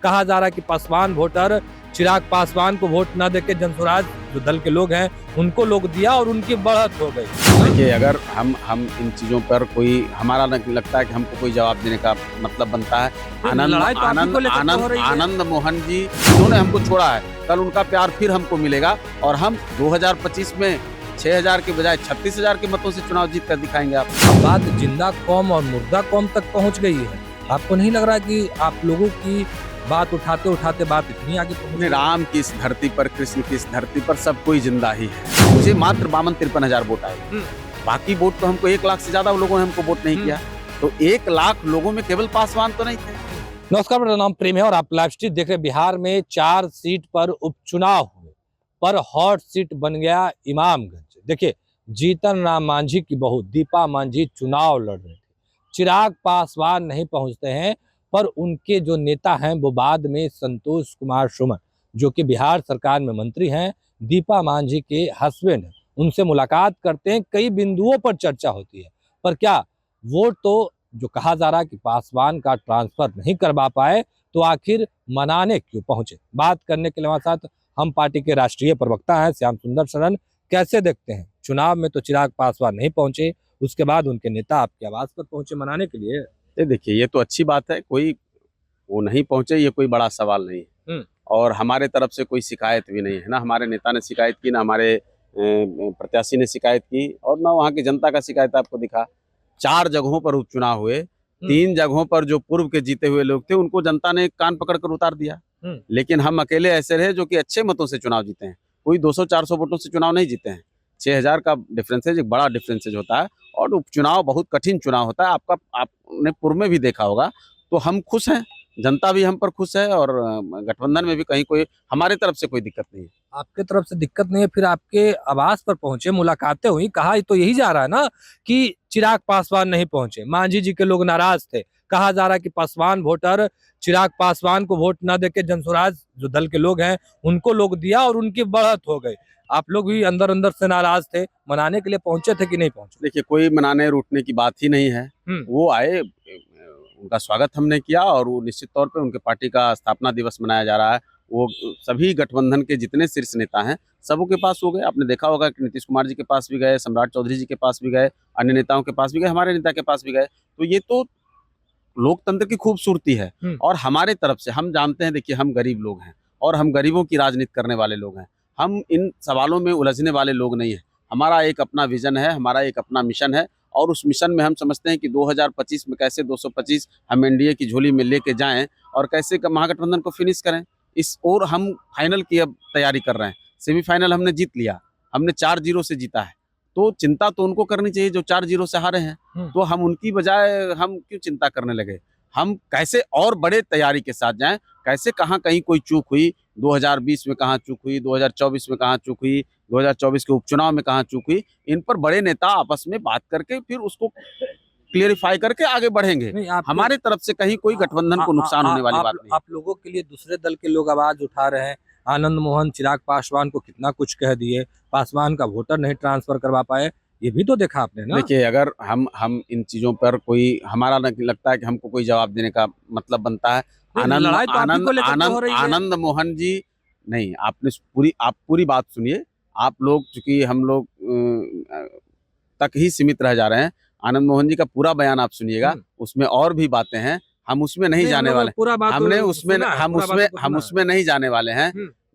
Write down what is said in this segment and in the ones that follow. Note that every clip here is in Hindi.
कहा जा रहा है कि पासवान वोटर चिराग पासवान को वोट न देके जनसुराज जो दल के लोग हैं उनको लोग दिया और उनकी बढ़त हो गई। देखिए, अगर हम इन चीजों पर कोई हमारा लगता है कि हमको कोई जवाब देने का मतलब बनता है। आनंद मोहन जी जिन्होंने हमको छोड़ा है, कल उनका प्यार फिर हमको मिलेगा और हम 2025 में 6000 के बजाय 36,000 के मतों से चुनाव जीत कर दिखाएंगे। आप बात जिंदा कौम और मुर्दा कौम तक पहुंच गई है। आपको नहीं लग रहा कि आप लोगों की बात उठाते उठाते बात इतनी आगे पहुंच? राम की इस धरती पर, कृष्ण की इस धरती पर सब कोई जिंदा ही है। मुझे मात्र 52-53,000 वोट आए, बाकी वोट तो हमको 1 लाख से ज्यादा लोगों ने हमको वोट नहीं किया। तो 1 लाख लोगों में केवल पासवान तो नहीं थे। नमस्कार, मेरा नाम प्रेम है और आप लाइव स्ट्रीट देख रहे हैं। बिहार में 4 सीट पर उपचुनाव हुए, पर हॉट सीट बन गया इमामगंज। देखिए, जीतन राम मांझी की बहू दीपा मांझी चुनाव लड़ रहे थे। चिराग पासवान नहीं पहुंचते हैं, पर उनके जो नेता हैं वो बाद में संतोष कुमार सुमन, जो कि बिहार सरकार में मंत्री हैं, दीपा मांझी के हस्बैंड हैं, उनसे मुलाकात करते हैं। कई बिंदुओं पर चर्चा होती है, पर क्या वोट तो जो कहा जा रहा है कि पासवान का ट्रांसफर नहीं करवा पाए, तो आखिर मनाने क्यों पहुंचे? बात करने के लिए हमारे साथ हम पार्टी के राष्ट्रीय प्रवक्ता हैं श्याम सुंदर शरण। कैसे देखते हैं, चुनाव में तो चिराग पासवान नहीं पहुंचे, उसके बाद उनके नेता आपके आवास पर पहुंचे मनाने के लिए? देखिए, ये तो अच्छी बात है, कोई वो नहीं पहुंचे, ये कोई बड़ा सवाल नहीं है। और हमारे तरफ से कोई शिकायत भी नहीं है ना। हमारे नेता ने शिकायत की, ना हमारे प्रत्याशी ने शिकायत की, और ना वहाँ की जनता का शिकायत आपको दिखा। 4 जगहों पर उपचुनाव हुए, 3 जगहों पर जो पूर्व के जीते हुए लोग थे उनको जनता ने कान पकड़कर उतार दिया। लेकिन हम अकेले ऐसे रहे जो कि अच्छे मतों से चुनाव जीते हैं। कोई 200-400 वोटों से चुनाव नहीं जीते हैं। 6000 का डिफरेंसेज एक बड़ा डिफरेंसेज होता है, और उपचुनाव बहुत कठिन चुनाव होता है। आपने पूर्व में भी देखा होगा। तो हम खुश हैं, जनता भी हम पर खुश है, और गठबंधन में भी कहीं कोई हमारे तरफ से कोई दिक्कत नहीं है। आपके तरफ से दिक्कत नहीं है, फिर आपके आवास पर पहुंचे, मुलाकातें हुई, कहा तो यही जा रहा है ना कि चिराग पासवान नहीं पहुंचे, मांझी जी के लोग नाराज थे। कहा जा रहा है कि पासवान वोटर चिराग पासवान को वोट न देके जनसुराज जो दल के लोग हैं उनको लोग दिया और उनकी बढ़त हो गई। आप लोग भी अंदर अंदर से नाराज थे, मनाने के लिए पहुंचे थे कि नहीं पहुंचे? देखिए, कोई मनाने रूठने की बात ही नहीं है। वो आए, उनका स्वागत हमने किया, और वो निश्चित तौर पे उनके पार्टी का स्थापना दिवस मनाया जा रहा है। वो सभी गठबंधन के जितने शीर्ष नेता हैं सबों के पास हो गए। आपने देखा होगा कि नीतीश कुमार जी के पास भी गए, सम्राट चौधरी जी के पास भी गए, अन्य नेताओं के पास भी गए, हमारे नेता के पास भी गए। तो ये तो लोकतंत्र की खूबसूरती है। और हमारे तरफ से हम जानते हैं, देखिए, हम गरीब लोग हैं और हम गरीबों की राजनीति करने वाले लोग हैं। हम इन सवालों में उलझने वाले लोग नहीं हैं। हमारा एक अपना विजन है, हमारा एक अपना मिशन है, और उस मिशन में हम समझते हैं कि 2025 में कैसे 225 हम एनडीए की झोली में लेके जाएं, और कैसे महागठबंधन को फिनिश करें। इस और हम फाइनल की अब तैयारी कर रहे हैं। सेमीफाइनल हमने जीत लिया, हमने 4-0 से जीता है। तो चिंता तो उनको करनी चाहिए जो 4-0 से हारे हैं। तो हम उनकी बजाय हम क्यों चिंता करने लगे? हम कैसे और बड़े तैयारी के साथ जाएं, कैसे कहाँ कहीं कोई चूक हुई, 2020 में कहाँ चूक हुई, 2024 में कहाँ चूक हुई, 2024 के उपचुनाव में कहाँ चूक हुई, इन पर बड़े नेता आपस में बात करके फिर उसको क्लियरिफाई करके आगे बढ़ेंगे। हमारे तरफ से कहीं कोई गठबंधन को नुकसान होने वाली बात नहीं। आप लोगों के लिए दूसरे दल के लोग आवाज उठा रहे हैं। आनंद मोहन चिराग पासवान को कितना कुछ कह दिए, पासवान का वोटर नहीं ट्रांसफर करवा पाए, ये भी तो देखा आपने ना। देखिए, अगर हम इन चीजों पर कोई हमारा लगता है कि हमको कोई जवाब देने का मतलब बनता है। आनंद मोहन जी नहीं, आप पूरी बात सुनिए। आप लोग चूंकि हम लोग तक ही सीमित रह जा रहे हैं। आनंद मोहन जी का पूरा बयान आप सुनिएगा, उसमें और भी बातें हैं, हम उसमें नहीं जाने वाले। हम उसमें नहीं जाने वाले हैं।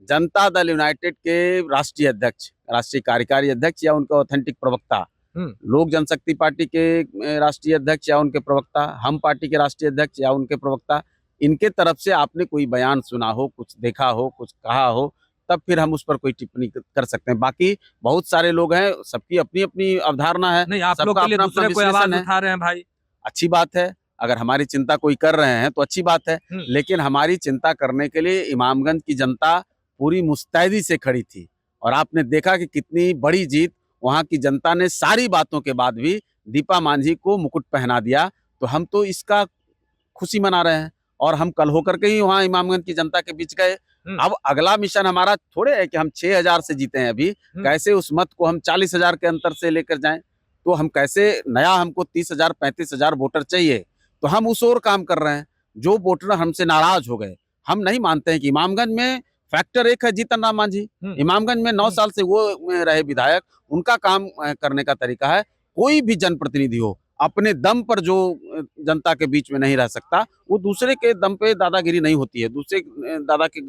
जनता दल यूनाइटेड के राष्ट्रीय अध्यक्ष, राष्ट्रीय कार्यकारी अध्यक्ष, या उनका ऑथेंटिक प्रवक्ता, लोक जनशक्ति पार्टी के राष्ट्रीय अध्यक्ष या उनके प्रवक्ता, हम पार्टी के राष्ट्रीय अध्यक्ष या उनके प्रवक्ता, इनके तरफ से आपने कोई बयान सुना हो, कुछ देखा हो, कुछ कहा हो, तब फिर हम उस पर कोई टिप्पणी कर सकते हैं। बाकी बहुत सारे लोग हैं, सबकी अपनी अपनी अवधारणा है। नहीं, आप लोग के लिए दूसरे कोई आवाज उठा रहे हैं भाई, अच्छी बात है। अगर हमारी चिंता कोई कर रहे हैं तो अच्छी बात है। लेकिन हमारी चिंता करने के लिए इमामगंज की जनता पूरी मुस्तैदी से खड़ी थी, और आपने देखा कि कितनी बड़ी जीत वहां की जनता ने सारी बातों के बाद भी दीपा मांझी को मुकुट पहना दिया। तो हम तो इसका खुशी मना रहे हैं, और हम कल होकर के ही वहां इमामगंज की जनता के बीच गए। अब अगला मिशन हमारा थोड़े है कि हम 6000 से जीते हैं अभी, कैसे उस मत को हम 40,000 के अंतर से लेकर जाएं। तो हम कैसे नया, हमको 30,000 35,000 वोटर चाहिए, तो हम उस ओर काम कर रहे हैं। जो वोटर हमसे नाराज हो गए, हम नहीं मानते हैं कि इमामगंज में फैक्टर एक है जीतन राम मांझी। इमामगंज में 9 साल से वो रहे विधायक, उनका काम करने का तरीका है। कोई भी जनप्रतिनिधि हो अपने दम पर जो जनता के बीच में नहीं रह सकता, वो दूसरे के दम पे दादागिरी नहीं होती है, दूसरे दादा के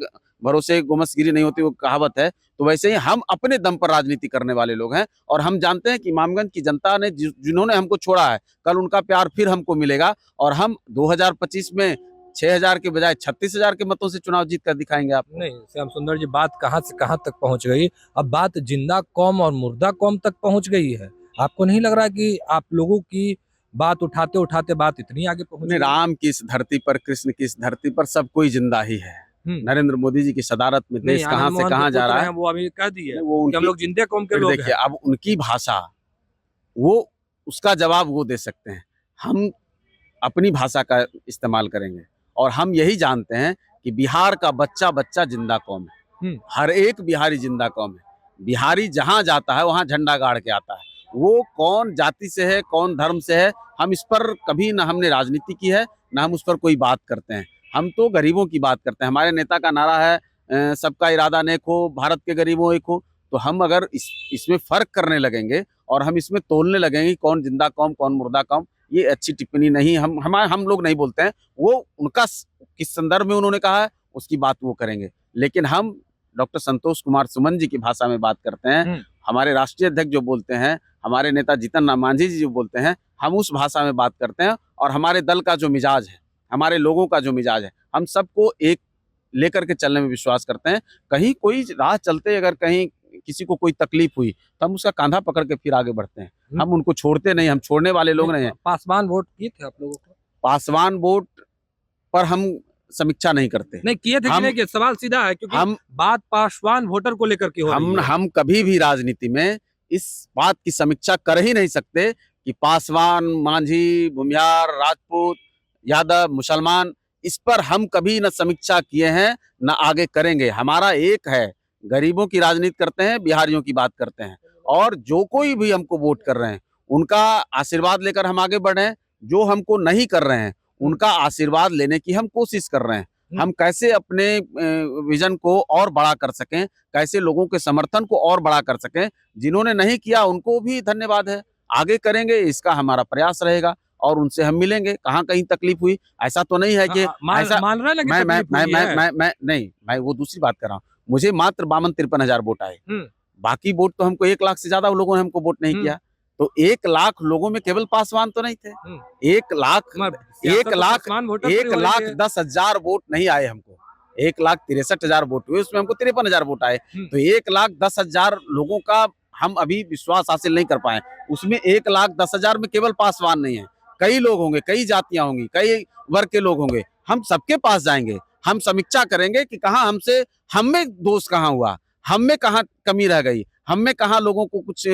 भरोसे गोमसगिरी नहीं होती, वो कहावत है। तो वैसे ही हम अपने दम पर राजनीति करने वाले लोग हैं और हम जानते हैं कि इमामगंज की जनता ने जिन्होंने हमको छोड़ा है, कल उनका प्यार फिर हमको मिलेगा और हम 2025 में 6,000 के बजाय 36,000 के मतों से चुनाव जीत कर दिखाएंगे आपको। नहीं श्याम सुंदर जी, बात कहाँ से कहाँ तक पहुंच गई। अब बात जिंदा कौम और मुर्दा कौम तक पहुंच गई है। आपको नहीं लग रहा कि आप लोगों की बात उठाते उठाते बात इतनी आगे पहुंच अपने गई? राम की इस धरती पर, कृष्ण की इस धरती पर सब कोई जिंदा ही है। नरेंद्र मोदी जी की सदारत में देश कहाँ से कहाँ जा रहा है, वो अभी कह दिए वो कि हम लोग जिंदे कौम के लोग देखिए हैं। अब उनकी भाषा, वो उसका जवाब वो दे सकते हैं। हम अपनी भाषा का इस्तेमाल करेंगे और हम यही जानते हैं कि बिहार का बच्चा बच्चा जिंदा कौम है। हर एक बिहारी जिंदा कौम है। बिहारी जहां जाता है वहां झंडा गाड़ के आता है। वो कौन जाति से है, कौन धर्म से है, हम इस पर कभी ना हमने राजनीति की है, ना हम उस पर कोई बात करते हैं। हम तो गरीबों की बात करते हैं। हमारे नेता का नारा है सबका इरादा नेक हो, भारत के गरीबों एक हो। तो हम अगर इसमें फर्क करने लगेंगे और हम इसमें तोलने लगेंगे कौन जिंदा कौम कौन मुर्दा कौम, ये अच्छी टिप्पणी नहीं, हम लोग नहीं बोलते हैं। वो उनका किस संदर्भ में उन्होंने कहा है उसकी बात वो करेंगे, लेकिन हम डॉक्टर संतोष कुमार सुमन जी की भाषा में बात करते हैं। हमारे राष्ट्रीय अध्यक्ष जो बोलते हैं, हमारे नेता जीतन राम मांझी जी जो बोलते हैं, हम उस भाषा में बात करते हैं। और हमारे दल का जो मिजाज है, हमारे लोगों का जो मिजाज है, हम सबको एक लेकर के चलने में विश्वास करते हैं। कहीं कोई राह चलते अगर कहीं किसी को कोई तकलीफ हुई तो हम उसका कंधा पकड़ के फिर आगे बढ़ते हैं। हम उनको छोड़ते नहीं, हम छोड़ने वाले लोग नहीं हैं। पासवान वोट किए थे आप लोगों को? पासवान वोट पर हम समीक्षा नहीं करते। नहीं किए थे कि नहीं किए, सवाल सीधा है क्योंकि हम बात पासवान वोटर को लेकर के हो रही है। हम कभी भी राजनीति में इस बात की समीक्षा कर ही नहीं सकते कि पासवान, मांझी, भूमिहार, राजपूत, यादव, मुसलमान, इस पर हम कभी न समीक्षा किए हैं न आगे करेंगे। हमारा एक है, गरीबों की राजनीति करते हैं, बिहारियों की बात करते हैं। और जो कोई भी हमको वोट कर रहे हैं उनका आशीर्वाद लेकर हम आगे बढ़े हैं। जो हमको नहीं कर रहे हैं उनका आशीर्वाद लेने की हम कोशिश कर रहे हैं। हम कैसे अपने विजन को और बड़ा कर सकें, कैसे लोगों के समर्थन को और बड़ा कर सकें। जिन्होंने नहीं किया उनको भी धन्यवाद है, आगे करेंगे, इसका हमारा प्रयास रहेगा और उनसे हम मिलेंगे। कहाँ कहीं तकलीफ हुई, ऐसा तो नहीं है कि ऐसा मान रहे हैं मैं नहीं, मैं वो दूसरी बात कर रहा हूँ। मुझे मात्र 52-53 हजार वोट आए, बाकी वोट तो हमको 1 लाख से ज्यादा लोगों ने हमको वोट नहीं किया। तो 1 लाख लोगों में केवल पासवान तो नहीं थे। 1 लाख 10,000 वोट नहीं आए हमको, 1,63,000 वोट हुए, उसमें हमको 53,000 वोट आए। तो 1,10,000 लोगों का हम अभी विश्वास हासिल नहीं कर पाए। उसमें 1,10,000 में केवल पासवान नहीं है, कई लोग होंगे, कई जातियां होंगी, कई वर्ग के लोग होंगे। हम सबके पास जाएंगे, हम समीक्षा करेंगे कि कहाँ हमसे, हम में दोष कहाँ हुआ, हम में कहाँ कमी रह गई, हम में कहाँ लोगों को कुछ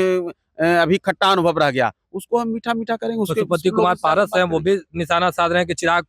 अभी खट्टा अनुभव रह गया, उसको हम मीठा मीठा करेंगे। पशुपति कुमार पारस हैं, वो भी निशाना साध रहे हैं कि चिराग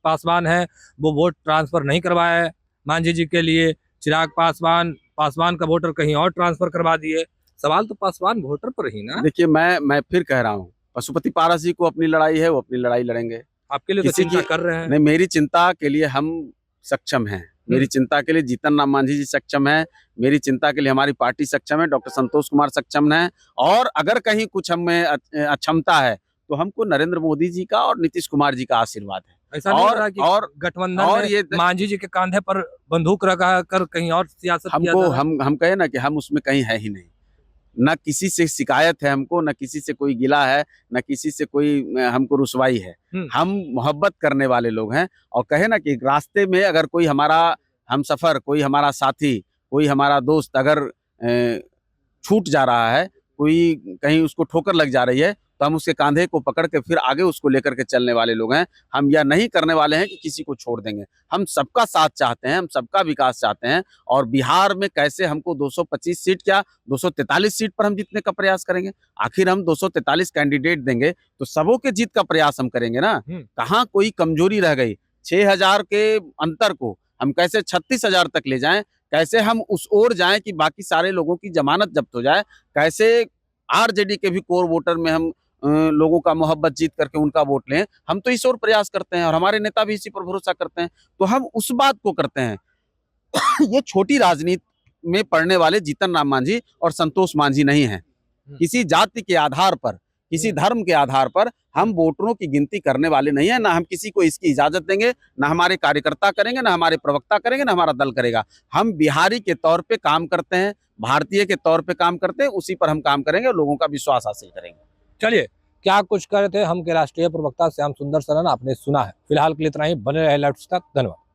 पासवान है, वो वोट ट्रांसफर नहीं करवाया है मांझी जी के लिए। चिराग पासवान का वोटर कहीं और ट्रांसफर करवा दिए। सवाल तो पासवान वोटर पर ही ना। देखिए मैं फिर कह रहा हूँ, पशुपति पारस जी को अपनी लड़ाई है, वो अपनी लड़ाई लड़ेंगे। आपके लिए तो चिंता कर रहे हैं। नहीं, मेरी चिंता के लिए हम सक्षम हैं, मेरी चिंता के लिए जीतन राम मांझी जी सक्षम है, मेरी चिंता के लिए हमारी पार्टी सक्षम है, डॉक्टर संतोष कुमार सक्षम है। और अगर कहीं कुछ हमें अक्षमता है तो हमको नरेंद्र मोदी जी का और नीतीश कुमार जी का आशीर्वाद है। ऐसा नहीं रहा कि और गठबंधन और ये मांझी जी के कंधे पर बंदूक रखा कर कहीं और सियासत हमको हम कहे ना कि हम उसमें कहीं है ही नहीं। न किसी से शिकायत है हमको, न किसी से कोई गिला है, न किसी से कोई हमको रुसवाई है। हम मोहब्बत करने वाले लोग हैं। और कहे ना कि रास्ते में अगर कोई हमारा हमसफर, कोई हमारा साथी, कोई हमारा दोस्त अगर छूट जा रहा है, कोई कहीं उसको ठोकर लग जा रही है, तो हम उसके कंधे को पकड़ के फिर आगे उसको लेकर के चलने वाले लोग हैं। हम यह नहीं करने वाले हैं कि किसी को छोड़ देंगे। हम सबका साथ चाहते हैं, हम सबका विकास चाहते हैं। और बिहार में कैसे हमको 225 सीट, क्या 243 सीट पर हम जीतने का प्रयास करेंगे। आखिर हम 243 कैंडिडेट देंगे तो सबों के जीत का प्रयास हम करेंगे ना। कहाँ कोई कमजोरी रह गई, 6,000 के अंतर को हम कैसे 36,000 तक ले जाएं, कैसे हम उस ओर जाएं कि बाकी सारे लोगों की जमानत जब्त हो जाए, कैसे आरजेडी के भी कोर वोटर में हम लोगों का मोहब्बत जीत करके उनका वोट लें। हम तो इस ओर प्रयास करते हैं और हमारे नेता भी इसी पर भरोसा करते हैं, तो हम उस बात को करते हैं। ये छोटी राजनीति में पड़ने वाले जीतन राम मांझी और संतोष मांझी नहीं है। किसी जाति के आधार पर, किसी धर्म के आधार पर हम वोटरों की गिनती करने वाले नहीं है। ना हम किसी को इसकी इजाजत देंगे, ना हमारे कार्यकर्ता करेंगे, ना हमारे प्रवक्ता करेंगे, ना हमारा दल करेगा। हम बिहारी के तौर पे काम करते हैं, भारतीय के तौर पे काम करते हैं, उसी पर हम काम करेंगे और लोगों का विश्वास हासिल करेंगे। चलिए, क्या कुछ कर रहे थे हम के राष्ट्रीय प्रवक्ता श्याम सुंदर शरण, आपने सुना है। फिलहाल के लिए इतना ही, बने रहे लेफ्ट तक। धन्यवाद।